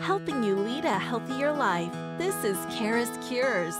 helping you lead a healthier life. This is CURES.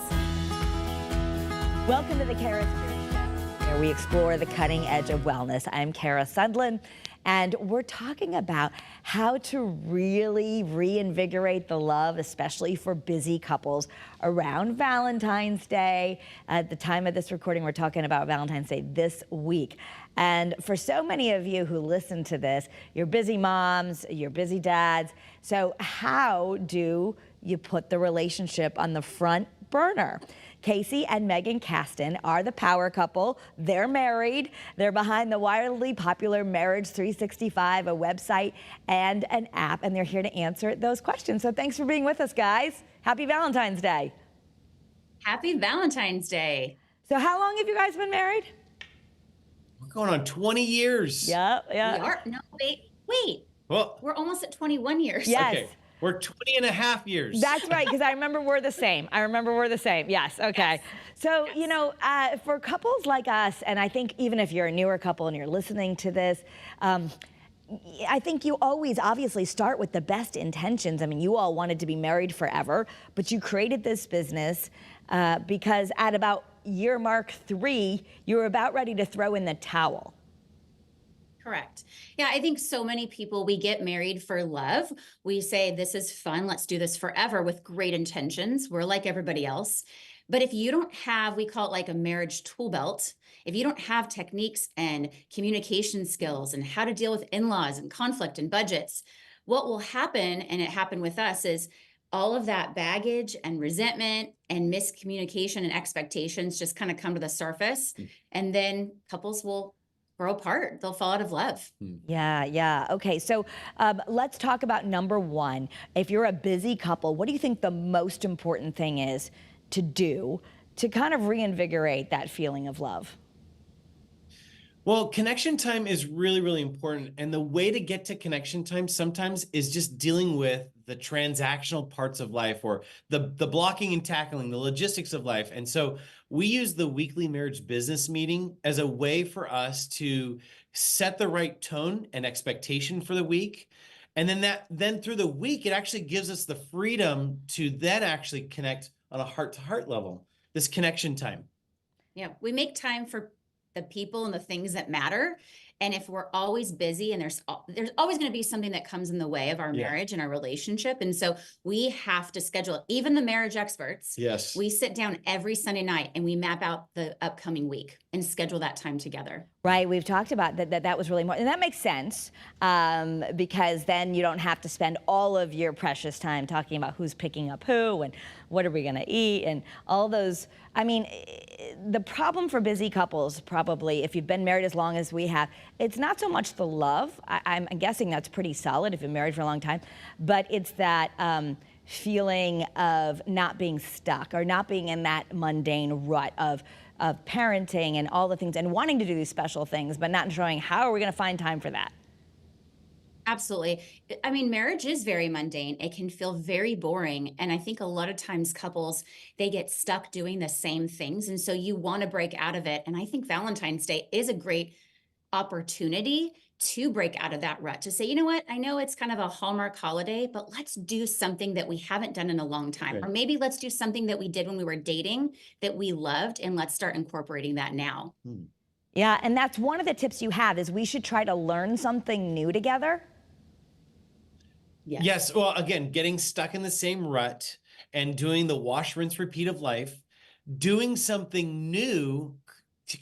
Welcome to the CURES Show, where we explore the cutting edge of wellness. I'm Kara Sundlin, and we're talking about how to really reinvigorate the love, especially for busy couples around Valentine's Day. At the time of this recording, we're talking about Valentine's Day this week. And for so many of you who listen to this, you're busy moms, you're busy dads. So how do you put the relationship on the front burner? Casey and Meygan Caston are the power couple. They're married. They're behind the wildly popular Marriage 365, a website and an app, and they're here to answer those questions. So thanks for being with us, guys. Happy Valentine's Day. Happy Valentine's Day. So how long have you guys been married? We're going on 20 years. Yeah. We are, no, wait. Well, We're almost at 21 years. Yes. okay. We're 20 and a half years. That's right, because I remember we're the same. Yes, okay. Yes. So, you know, for couples like us, and I think even if you're a newer couple and you're listening to this, I think you always obviously start with the best intentions. I mean, you all wanted to be married forever, but you created this business because at about year mark 3, you were about ready to throw in the towel. Correct. Yeah, I think so many people, we get married for love. We say, this is fun. Let's do this forever with great intentions. We're like everybody else. But if you don't have, we call it like a marriage tool belt. If you don't have techniques and communication skills and how to deal with in-laws and conflict and budgets, what will happen, and it happened with us, is all of that baggage and resentment and miscommunication and expectations just kind of come to the surface. And then couples will grow apart. They'll fall out of love. Yeah. Okay, so let's talk about number one. If you're a busy couple, what do you think the most important thing is to do to kind of reinvigorate that feeling of love? Well, connection time is really, really important. And the way to get to connection time sometimes is just dealing with the transactional parts of life, or the blocking and tackling, the logistics of life. And so we use the weekly marriage business meeting as a way for us to set the right tone and expectation for the week. And then through the week, it actually gives us the freedom to then actually connect on a heart-to-heart level, this connection time. Yeah, we make time for the people and the things that matter. And if we're always busy, and there's always going to be something that comes in the way of our marriage and our relationship. And so we have to schedule it. Even the marriage experts. Yes. We sit down every Sunday night and we map out the upcoming week and schedule that time together. Right. We've talked about that was really more, and that makes sense because then you don't have to spend all of your precious time talking about who's picking up who and what are we going to eat and all those. I mean, the problem for busy couples, probably, if you've been married as long as we have, it's not so much the love. I'm guessing that's pretty solid if you've been married for a long time, but it's that feeling of not being stuck or not being in that mundane rut of parenting and all the things and wanting to do these special things, but not showing how are we going to find time for that. Absolutely. I mean, marriage is very mundane. It can feel very boring. And I think a lot of times couples, they get stuck doing the same things. And so you want to break out of it. And I think Valentine's Day is a great opportunity to break out of that rut, to say, you know what, I know it's kind of a Hallmark holiday, but let's do something that we haven't done in a long time. Okay. Or maybe let's do something that we did when we were dating that we loved, and let's start incorporating that now. Yeah, and that's one of the tips you have is we should try to learn something new together. Yes. Well, again, getting stuck in the same rut and doing the wash, rinse, repeat of life, doing something new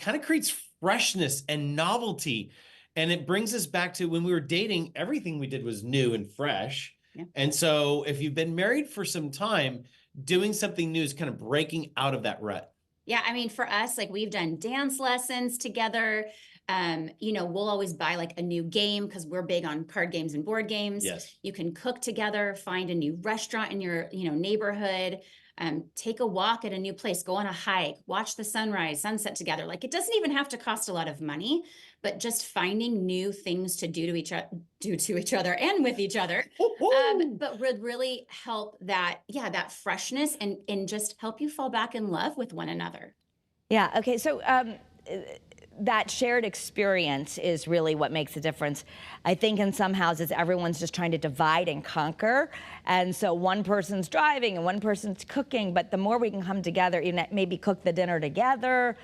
kind of creates freshness and novelty. And it brings us back to when we were dating, everything we did was new and fresh. Yeah. And so if you've been married for some time, doing something new is kind of breaking out of that rut. Yeah, I mean, for us, like we've done dance lessons together. You know, we'll always buy like a new game because we're big on card games and board games. Yes. You can cook together, find a new restaurant in your, neighborhood, take a walk at a new place, go on a hike, watch the sunrise, sunset together. Like it doesn't even have to cost a lot of money, but just finding new things to do to each other and with each other. But would really help that freshness and just help you fall back in love with one another. Yeah. Okay. So that shared experience is really what makes a difference. I think in some houses, everyone's just trying to divide and conquer. And so one person's driving and one person's cooking, but the more we can come together, even maybe cook the dinner together,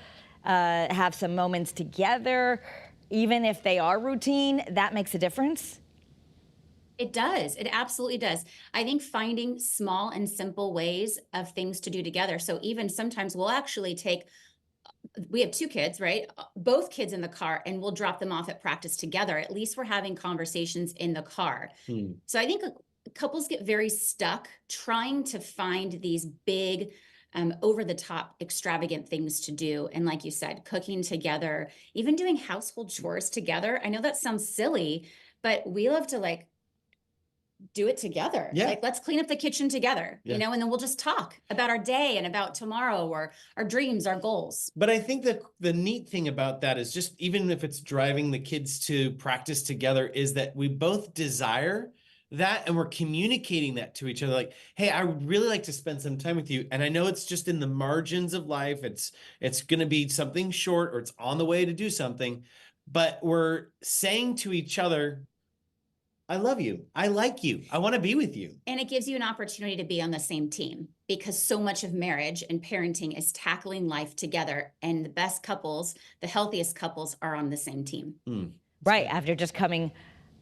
have some moments together, even if they are routine, that makes a difference. It does. It absolutely does. I think finding small and simple ways of things to do together. So even sometimes we'll actually we have 2 kids, right? Both kids in the car, and we'll drop them off at practice together. At least we're having conversations in the car. So I think couples get very stuck trying to find these big, over the top, extravagant things to do. And like you said, cooking together, even doing household chores together. I know that sounds silly, but we love to do it together. Yeah. Like, let's clean up the kitchen together, Yeah. and then we'll just talk about our day and about tomorrow, or our dreams, our goals. But I think that the neat thing about that is, just even if it's driving the kids to practice together, is that we both desire that, and we're communicating that to each other. Like, hey, I would really like to spend some time with you. And I know it's just in the margins of life. It's going to be something short, or it's on the way to do something, but we're saying to each other, I love you. I like you. I want to be with you. And it gives you an opportunity to be on the same team, because so much of marriage and parenting is tackling life together. And the best couples, the healthiest couples, are on the same team. Right, after just coming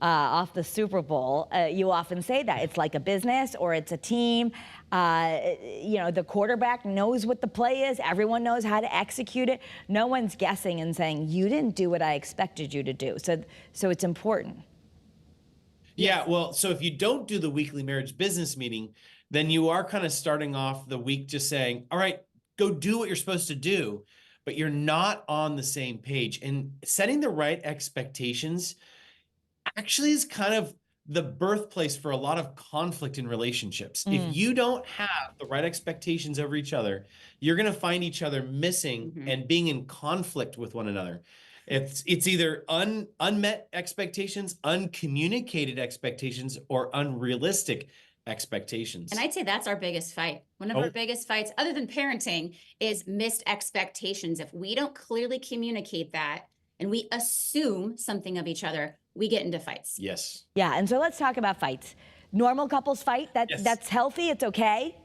off the Super Bowl, you often say that it's like a business or it's a team. The quarterback knows what the play is. Everyone knows how to execute it. No one's guessing and saying, you didn't do what I expected you to do. So it's important. Yeah, well, so if you don't do the weekly marriage business meeting, then you are kind of starting off the week just saying, all right, go do what you're supposed to do, but you're not on the same page. And setting the right expectations actually is kind of the birthplace for a lot of conflict in relationships. If you don't have the right expectations over each other, you're going to find each other missing and being in conflict with one another. It's either unmet expectations, uncommunicated expectations, or unrealistic expectations. And I'd say that's our biggest fight. One of our biggest fights, other than parenting, is missed expectations. If we don't clearly communicate that, and we assume something of each other, we get into fights. Yes. Yeah, and so let's talk about fights. Normal couples fight, that's healthy, it's okay?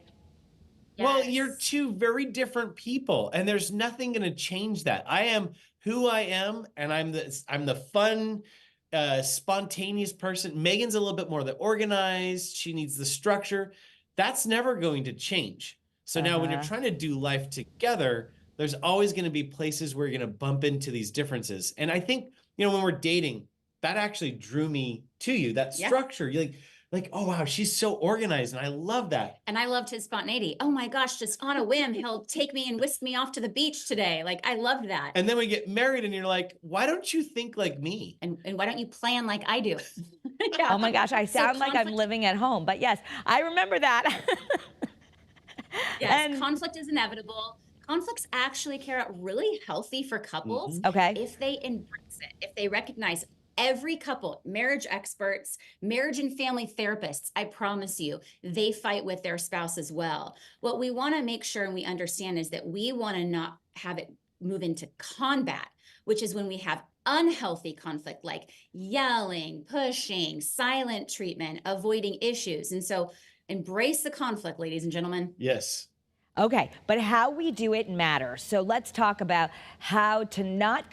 Well, you're 2 very different people, and there's nothing going to change that. I am who I am, and I'm the fun, spontaneous person. Meygan's a little bit more the organized. She needs the structure. That's never going to change. So now when you're trying to do life together, there's always going to be places where you're going to bump into these differences. And I think, when we're dating, that actually drew me to you, that structure. You're like, oh, wow, she's so organized. And I love that. And I loved his spontaneity. Oh my gosh, just on a whim, he'll take me and whisk me off to the beach today. Like, I loved that. And then we get married and you're like, why don't you think like me? And why don't you plan like I do? Yeah. Oh my gosh, I sound like I'm living at home. But yes, I remember that. Yes, And conflict is inevitable. Conflict's actually, Kara, really healthy for couples Okay. if they embrace it, if they recognize every couple, marriage experts, marriage and family therapists, I promise you, they fight with their spouse as well. What we want to make sure and we understand is that we want to not have it move into combat, which is when we have unhealthy conflict, like yelling, pushing, silent treatment, avoiding issues. And so embrace the conflict, ladies and gentlemen. Yes. Okay, but how we do it matters. So let's talk about how to not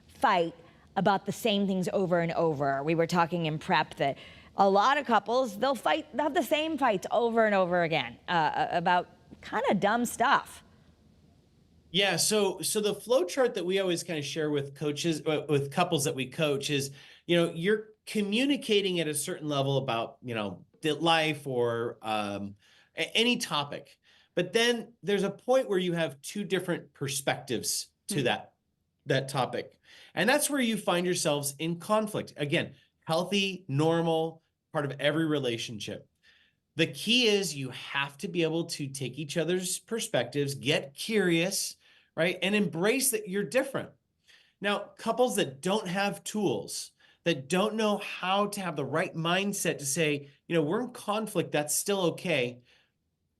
fight about the same things over and over. We were talking in prep that a lot of couples, they'll have the same fights over and over again about kind of dumb stuff. Yeah, so the flow chart that we always kind of share with coaches, with couples that we coach is, you're communicating at a certain level about, the life or any topic. But then there's a point where you have 2 different perspectives to that topic. And that's where you find yourselves in conflict. Again, healthy, normal, part of every relationship. The key is you have to be able to take each other's perspectives, get curious, right? And embrace that you're different. Now, couples that don't have tools, that don't know how to have the right mindset to say, we're in conflict, that's still okay.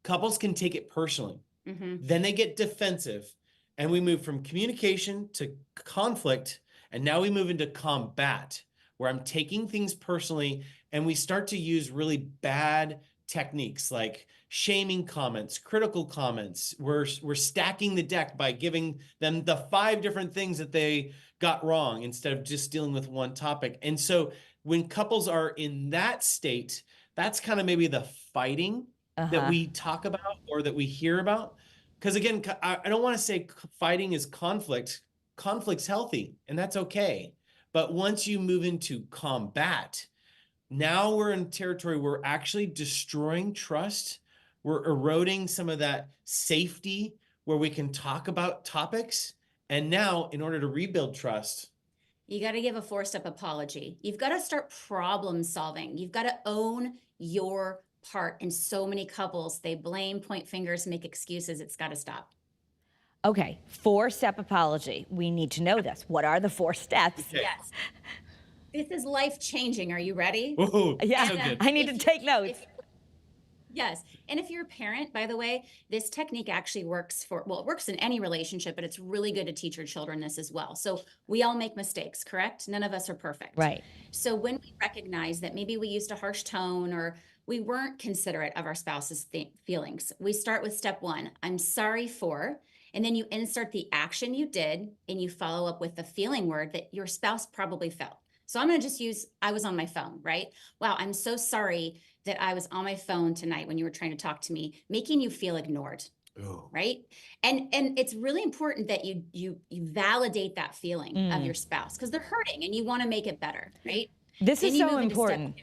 Couples can take it personally. Then they get defensive. And we move from communication to conflict. And now we move into combat, where I'm taking things personally, and we start to use really bad techniques like shaming comments, critical comments. We're stacking the deck by giving them the 5 different things that they got wrong instead of just dealing with one topic. And so when couples are in that state, that's kind of maybe the fighting that we talk about or that we hear about. Because again, I don't want to say fighting is conflict. Conflict's healthy, and that's okay. But once you move into combat, now we're in territory where we're actually destroying trust. We're eroding some of that safety where we can talk about topics. And now, in order to rebuild trust, you got to give a 4-step apology. You've got to start problem solving. You've got to own your part. And so many couples, they blame, point fingers, make excuses. It's got to stop. Okay, 4-step apology. We need to know this. What are the 4 steps? Okay. Yes. This is life-changing. Are you ready? Ooh, Yeah, so good. I need to take notes. Yes. And if you're a parent, by the way, this technique actually works for, well, it works in any relationship, but it's really good to teach your children this as well. So we all make mistakes, correct? None of us are perfect. Right. So when we recognize that maybe we used a harsh tone or we weren't considerate of our spouse's feelings, we start with step 1, I'm sorry for, and then you insert the action you did and you follow up with the feeling word that your spouse probably felt. So I'm going to just use, I was on my phone, right? Wow, I'm so sorry that I was on my phone tonight when you were trying to talk to me, making you feel ignored, right? And it's really important that you validate that feeling of your spouse because they're hurting and you want to make it better, right? This Then is you so move into step important. 2.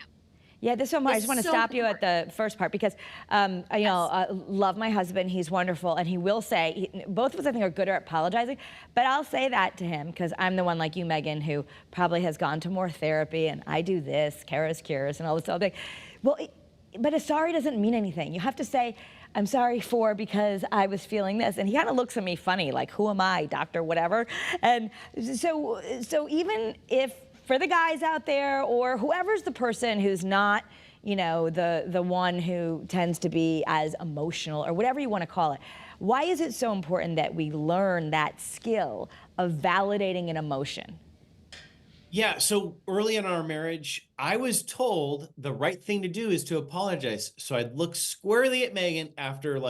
Yeah, this is so much. I It's just want to so stop you at the first part because, love my husband. He's wonderful. And he will say, both of us, I think, are good at apologizing. But I'll say that to him because I'm the one like you, Meygan, who probably has gone to more therapy. And I do this, CURES, and all this other thing. Well, but a sorry doesn't mean anything. You have to say, I'm sorry for because I was feeling this. And he kind of looks at me funny, like, who am I, doctor, whatever. And so even if, for the guys out there or whoever's the person who's not, the one who tends to be as emotional or whatever you want to call it, why is it so important that we learn that skill of validating an emotion? Yeah, so early in our marriage, I was told the right thing to do is to apologize. So I'd look squarely at Meygan after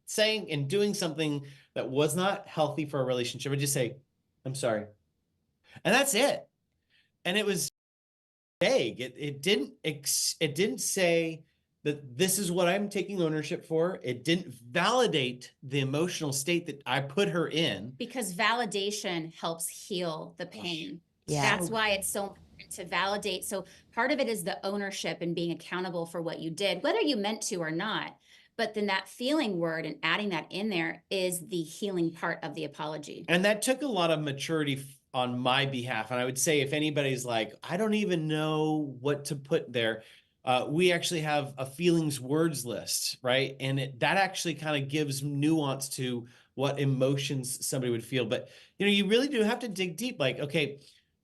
saying and doing something that was not healthy for our relationship. I'd just say, I'm sorry. And that's it. And it was vague. It didn't say that this is what I'm taking ownership for. It didn't validate the emotional state that I put her in. Because validation helps heal the pain. Yeah. That's why it's so important to validate. So part of it is the ownership and being accountable for what you did, whether you meant to or not. But then that feeling word and adding that in there is the healing part of the apology. And that took a lot of maturity on my behalf. And I would say if anybody's like, I don't even know what to put there, we actually have a feelings words list, right? And that actually kind of gives nuance to what emotions somebody would feel. But, you really do have to dig deep. Like, okay,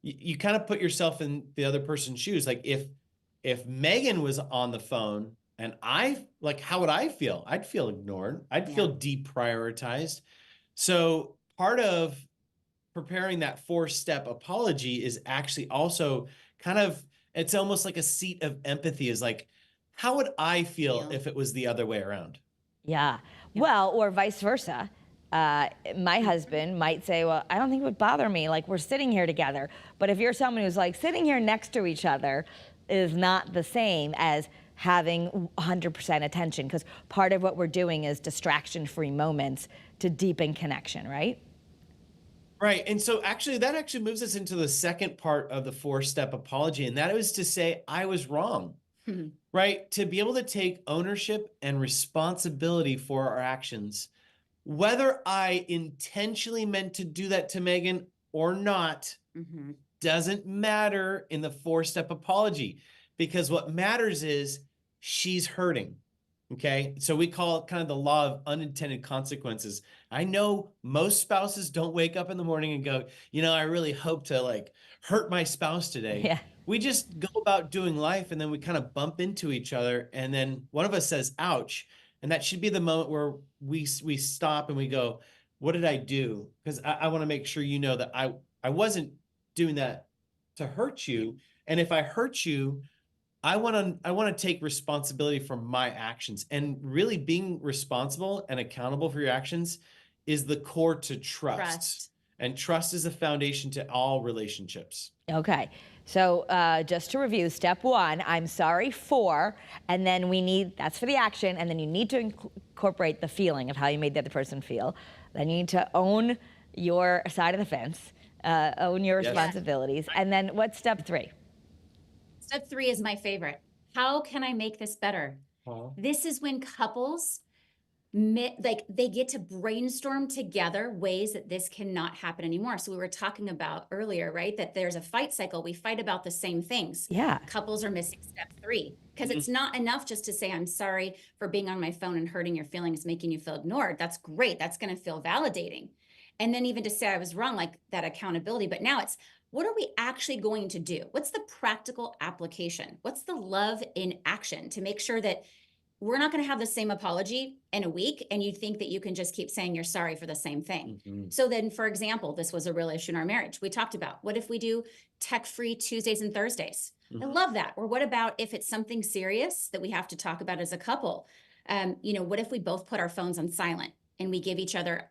you kind of put yourself in the other person's shoes. Like if Meygan was on the phone and how would I feel? I'd feel ignored. I'd feel deprioritized. So part of preparing that 4-step apology is actually also it's almost like a seat of empathy is like, how would I feel if it was the other way around? Yeah. Well, or vice versa. My husband might say, well, I don't think it would bother me. Like, we're sitting here together. But if you're someone who's like sitting here next to each other is not the same as having 100% attention, because part of what we're doing is distraction-free moments to deepen connection, right? Right. And so that actually moves us into the second part of the 4-step apology. And that was to say, I was wrong, right? To be able to take ownership and responsibility for our actions, whether I intentionally meant to do that to Meygan or not, doesn't matter in the 4-step apology, because what matters is she's hurting. Okay. So we call it kind of the law of unintended consequences. I know most spouses don't wake up in the morning and go, I really hope to hurt my spouse today. Yeah. We just go about doing life and then we kind of bump into each other. And then one of us says, ouch. And that should be the moment where we stop and we go, what did I do? Because I want to make sure you know that I wasn't doing that to hurt you. And if I hurt you, I want to take responsibility for my actions. And really being responsible and accountable for your actions is the core to trust. And trust is the foundation to all relationships. Okay. So just to review, step one, I'm sorry for, and then that's for the action, and then you need to incorporate the feeling of how you made the other person feel. Then you need to own your side of the fence, own your responsibilities. And then what's step three? Step three is my favorite. How can I make this better? This is when couples they get to brainstorm together ways that this cannot happen anymore. So we were talking about earlier, right? That there's a fight cycle. We fight about the same things. Yeah. Couples are missing step three because it's not enough just to say, I'm sorry for being on my phone and hurting your feelings, making you feel ignored. That's great. That's going to feel validating. And then even to say I was wrong, like that accountability. But now it's, what are we actually going to do? What's the practical application? What's the love in action to make sure that we're not going to have the same apology in a week and you think that you can just keep saying you're sorry for the same thing. So then, for example, this was a real issue in our marriage. We talked about, what if we do tech-free Tuesdays and Thursdays? I love that. Or what about if it's something serious that we have to talk about as a couple? What if we both put our phones on silent and we give each other,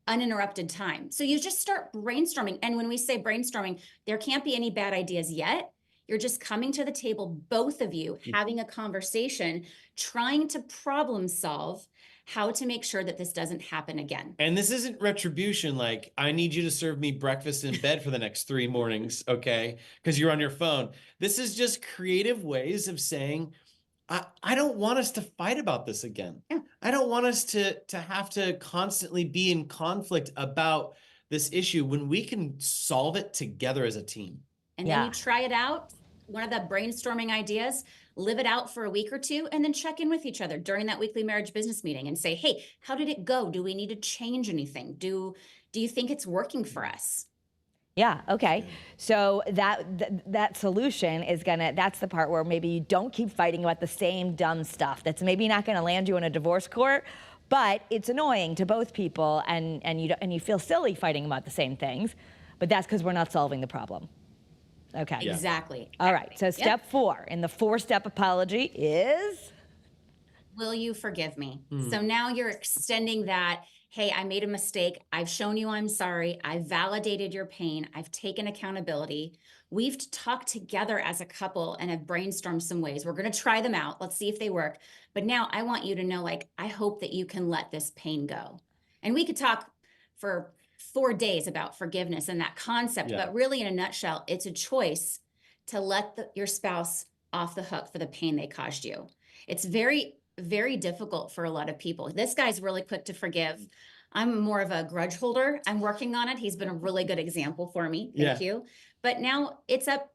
uninterrupted time? So you just start brainstorming. And when we say brainstorming, there can't be any bad ideas yet. You're just coming to the table, both of you, having a conversation, trying to problem solve how to make sure that this doesn't happen again. And this isn't retribution, like, I need you to serve me breakfast in bed for the next 3 mornings, okay? Because you're on your phone. This is just creative ways of saying, I don't want us to fight about this again. Yeah. I don't want us to have to constantly be in conflict about this issue when we can solve it together as a team. And then you try it out, one of the brainstorming ideas, live it out for a week or two, and then check in with each other during that weekly marriage business meeting and say, hey, how did it go? Do we need to change anything? Do you think it's working for us? Yeah, okay. So that solution is that's the part where maybe you don't keep fighting about the same dumb stuff. That's maybe not gonna land you in a divorce court, but it's annoying to both people and you feel silly fighting about the same things, but that's because we're not solving the problem. Okay. Yeah. Exactly. All right. So step 4 in the 4-step apology is? Will you forgive me? So now you're extending that, hey, I made a mistake. I've shown you I'm sorry. I've validated your pain. I've taken accountability. We've talked together as a couple and have brainstormed some ways. We're going to try them out. Let's see if they work. But now I want you to know, I hope that you can let this pain go. And we could talk for 4 days about forgiveness and that concept, but really in a nutshell, it's a choice to let your spouse off the hook for the pain they caused you. It's very, very difficult for a lot of people. This guy's really quick to forgive. I'm more of a grudge holder. I'm working on it. He's been a really good example for me. Thank you. But now it's up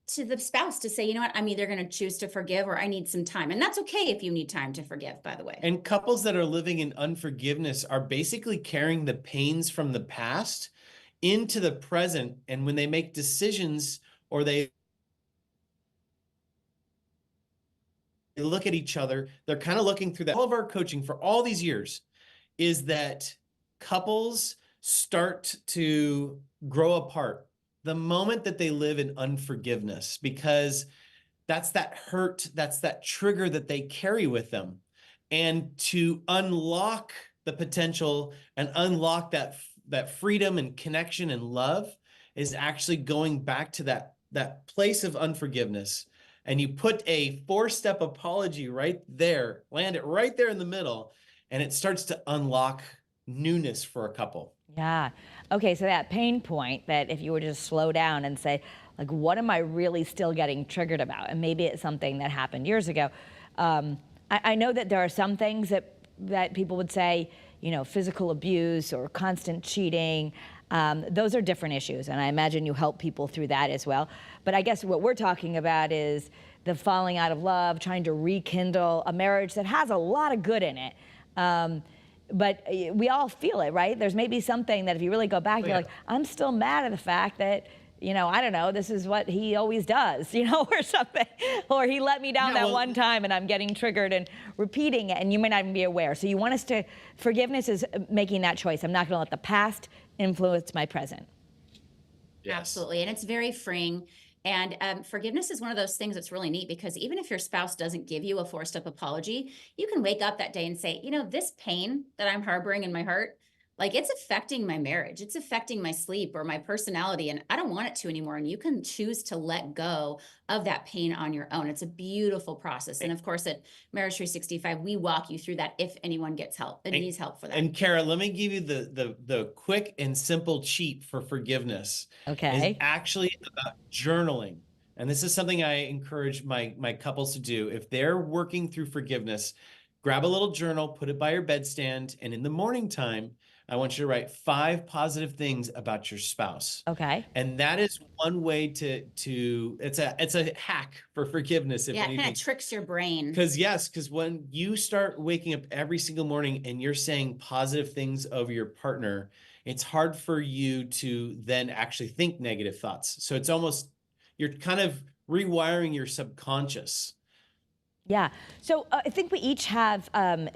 to the spouse to say, you know what, I'm either going to choose to forgive or I need some time. And that's okay if you need time to forgive, by the way. And couples that are living in unforgiveness are basically carrying the pains from the past into the present. And when they make decisions or they look at each other, they're kind of looking through that. All of our coaching for all these years is that couples start to grow apart the moment that they live in unforgiveness, because that's that hurt, that's that trigger that they carry with them. And to unlock the potential and unlock that freedom and connection and love is actually going back to that place of unforgiveness. And you put a 4-step apology right there, land it right there in the middle, and it starts to unlock newness for a couple. Yeah. Okay, so that pain point, that if you were to just slow down and say, what am I really still getting triggered about? And maybe it's something that happened years ago. I know that there are some things that people would say, physical abuse or constant cheating. Those are different issues, and I imagine you help people through that as well. But I guess what we're talking about is the falling out of love, trying to rekindle a marriage that has a lot of good in it. But we all feel it, right? There's maybe something that if you really go back, you're like, I'm still mad at the fact that, I don't know, this is what he always does, or something, or he let me down one time and I'm getting triggered and repeating it, and you may not even be aware. So you want us to, forgiveness is making that choice. I'm not going to let the past influence my present. Yes. Absolutely. And it's very freeing. And forgiveness is one of those things that's really neat, because even if your spouse doesn't give you a 4-step apology, you can wake up that day and say, this pain that I'm harboring in my heart, like, it's affecting my marriage. It's affecting my sleep or my personality, and I don't want it to anymore. And you can choose to let go of that pain on your own. It's a beautiful process. And of course, at Marriage 365, we walk you through that if anyone gets help and needs help for that. And Kara, let me give you the quick and simple cheat for forgiveness. Okay. Is actually about journaling. And this is something I encourage my couples to do. If they're working through forgiveness, grab a little journal, put it by your bedstand, and in the morning time, I want you to write 5 positive things about your spouse. Okay. And that is one way to it's a hack for forgiveness. If Yeah, it anything. kind of tricks your brain. Because when you start waking up every single morning and you're saying positive things of your partner, it's hard for you to then actually think negative thoughts. So it's almost, you're kind of rewiring your subconscious. Yeah. So I think we each have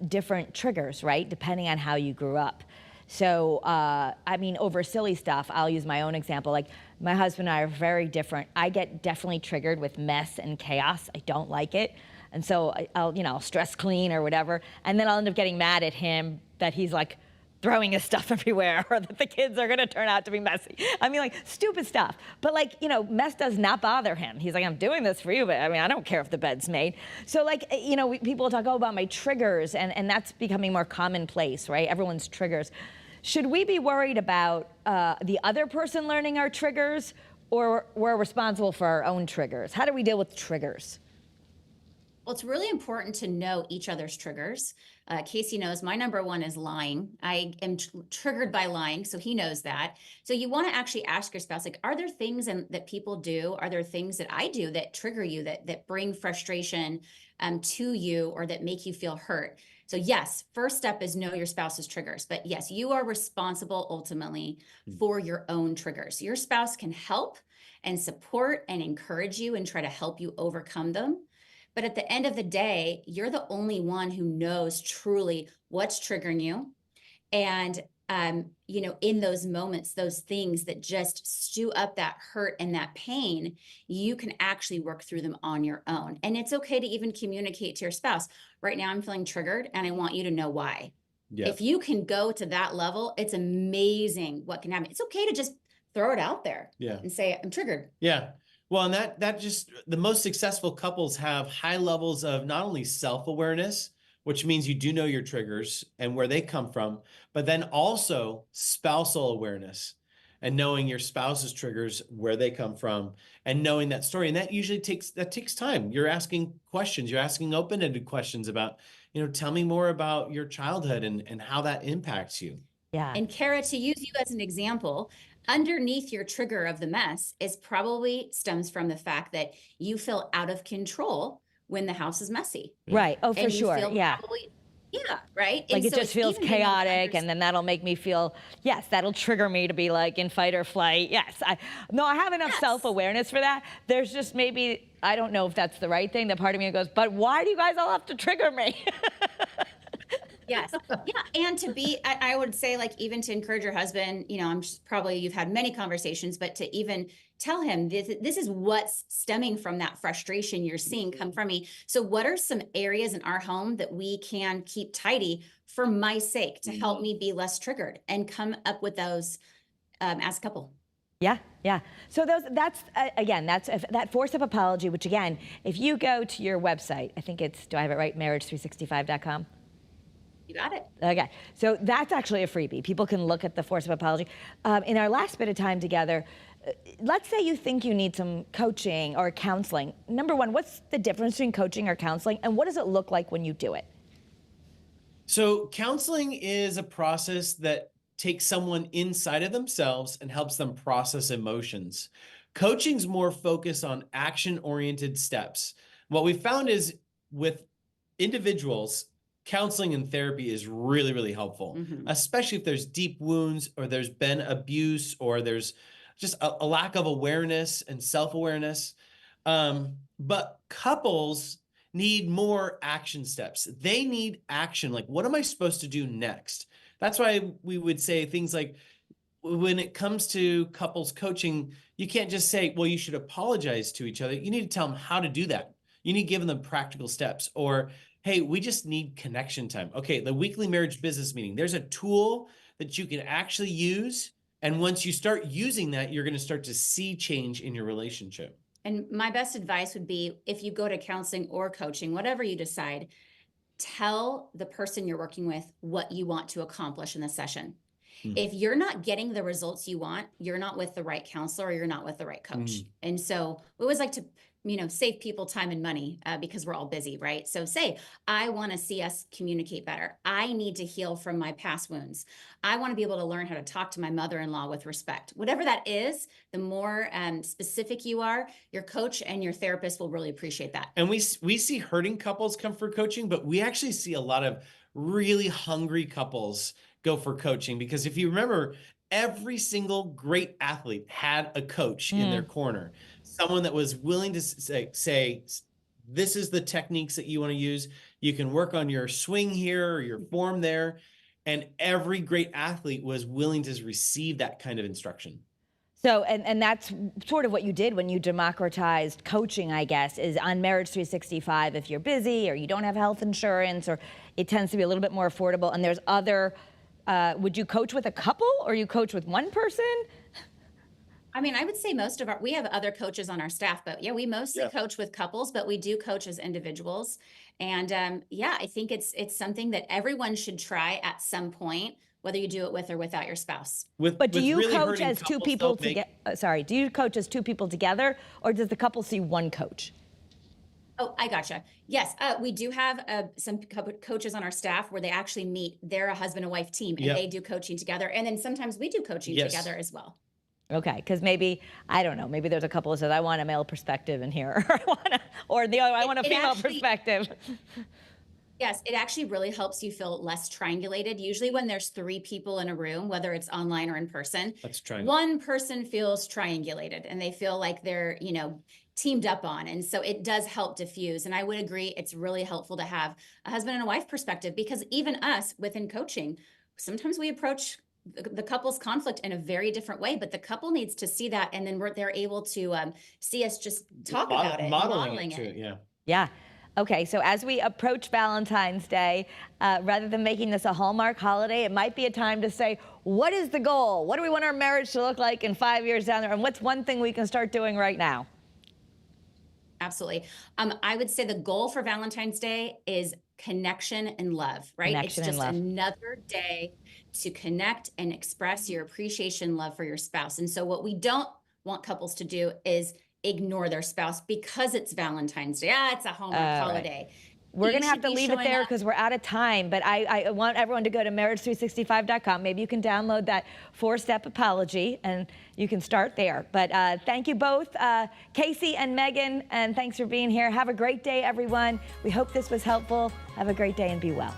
different triggers, right? Depending on how you grew up. So, over silly stuff, I'll use my own example. Like, my husband and I are very different. I get definitely triggered with mess and chaos. I don't like it. And so I'll stress clean or whatever. And then I'll end up getting mad at him that he's like throwing his stuff everywhere, or that the kids are going to turn out to be messy. Stupid stuff. But mess does not bother him. He's like, I'm doing this for you, but I don't care if the bed's made. So people talk about my triggers, and that's becoming more commonplace, right? Everyone's triggers. Should we be worried about the other person learning our triggers, or we're responsible for our own triggers? How do we deal with triggers? Well, it's really important to know each other's triggers. Casey knows my number one is lying. I am triggered by lying, so he knows that. So you want to actually ask your spouse, are there things that people do? Are there things that I do that trigger you, that bring frustration to you, or that make you feel hurt? So yes, first step is know your spouse's triggers. But yes, you are responsible ultimately for your own triggers. Your spouse can help and support and encourage you and try to help you overcome them. But at the end of the day, you're the only one who knows truly what's triggering you. And, in those moments, those things that just stew up that hurt and that pain, you can actually work through them on your own. And it's okay to even communicate to your spouse, right now I'm feeling triggered and I want you to know why. Yeah. If you can go to that level, it's amazing what can happen. It's okay to just throw it out there and say, I'm triggered. Yeah. Well, and that just, the most successful couples have high levels of not only self-awareness, which means you do know your triggers and where they come from, but then also spousal awareness and knowing your spouse's triggers, where they come from, and knowing that story. And that usually takes time. You're asking questions, you're asking open-ended questions about, tell me more about your childhood and how that impacts you. Yeah. And Kara, to use you as an example, underneath your trigger of the mess is probably stems from the fact that you feel out of control when the house is messy. Right. Oh, for sure. Yeah. Right. Like, it just feels chaotic, and then that'll make me feel, yes, that'll trigger me to be in fight or flight. Yes. I have enough self-awareness for that. There's just maybe, I don't know if that's the right thing. That part of me goes, but why do you guys all have to trigger me? Yes. Yeah. And to be, I would say, even to encourage your husband, you've had many conversations, but to even tell him this is what's stemming from that frustration you're seeing come from me. So what are some areas in our home that we can keep tidy for my sake to help me be less triggered, and come up with those as a couple? Yeah. So that's that 4-step apology, which again, if you go to your website, I think it's, do I have it right? Marriage365.com. You got it. Okay, so that's actually a freebie. People can look at the 4-step apology. In our last bit of time together, let's say you think you need some coaching or counseling. Number one, what's the difference between coaching or counseling, and what does it look like when you do it? So counseling is a process that takes someone inside of themselves and helps them process emotions. Coaching's more focused on action-oriented steps. What we found is with individuals, counseling and therapy is really, really helpful, especially if there's deep wounds, or there's been abuse, or there's just a lack of awareness and self-awareness. But couples need more action steps. They need action. Like, what am I supposed to do next? That's why we would say things like, when it comes to couples coaching, you can't just say, well, you should apologize to each other. You need to tell them how to do that. You need to give them practical steps. Or, hey, we just need connection time. Okay, the weekly marriage business meeting. There's a tool that you can actually use. And once you start using that, you're going to start to see change in your relationship. And my best advice would be, if you go to counseling or coaching, whatever you decide, tell the person you're working with what you want to accomplish in the session. If you're not getting the results you want, you're not with the right counselor, or you're not with the right coach. And so we always like to, save people time and money because we're all busy, right? So say, I want to see us communicate better. I need to heal from my past wounds. I want to be able to learn how to talk to my mother-in-law with respect. Whatever that is, the more specific you are, your coach and your therapist will really appreciate that. And we see hurting couples come for coaching, but we actually see a lot of really hungry couples go for coaching, because if you remember, every single great athlete had a coach in their corner, someone that was willing to say, this is the techniques that you want to use. You can work on your swing here or your form there. And every great athlete was willing to receive that kind of instruction. So, and that's sort of what you did when you democratized coaching, I guess, is on Marriage 365. If you're busy or you don't have health insurance, or it tends to be a little bit more affordable, and there's other, would you coach with a couple, or you coach with one person? I mean, I would say we have other coaches on our staff, but yeah, we mostly coach with couples, but we do coach as individuals. And I think it's something that everyone should try at some point, whether you do it with or without your spouse. But do you coach as two people together? Do you coach as two people together, or does the couple see one coach? Oh, I gotcha. Yes, we do have some coaches on our staff where they actually meet. They're a husband and wife team, and they do coaching together. And then sometimes we do coaching together as well. Okay, because maybe, I don't know, maybe there's a couple that says, I want a male perspective in here, or the other, I want a female perspective. Yes, it actually really helps you feel less triangulated. Usually when there's 3 people in a room, whether it's online or in person, one person feels triangulated and they feel like they're, teamed up on. And so it does help diffuse. And I would agree, it's really helpful to have a husband and a wife perspective, because even us within coaching, sometimes we approach the couple's conflict in a very different way, but the couple needs to see that. And then they're able to see us just talk about it, modeling it. Yeah. Okay, so as we approach Valentine's Day, rather than making this a Hallmark holiday, it might be a time to say, what is the goal? What do we want our marriage to look like in 5 years down there? And what's one thing we can start doing right now? Absolutely. I would say the goal for Valentine's Day is connection and love, right? It's just another day to connect and express your appreciation, love for your spouse. And so what we don't want couples to do is ignore their spouse because it's Valentine's Day. It's a Hallmark holiday. Right. We're going to have to leave it there because we're out of time, but I want everyone to go to marriage365.com. Maybe you can download that 4-step apology and you can start there. But thank you both, Casey and Meygan, and thanks for being here. Have a great day, everyone. We hope this was helpful. Have a great day and be well.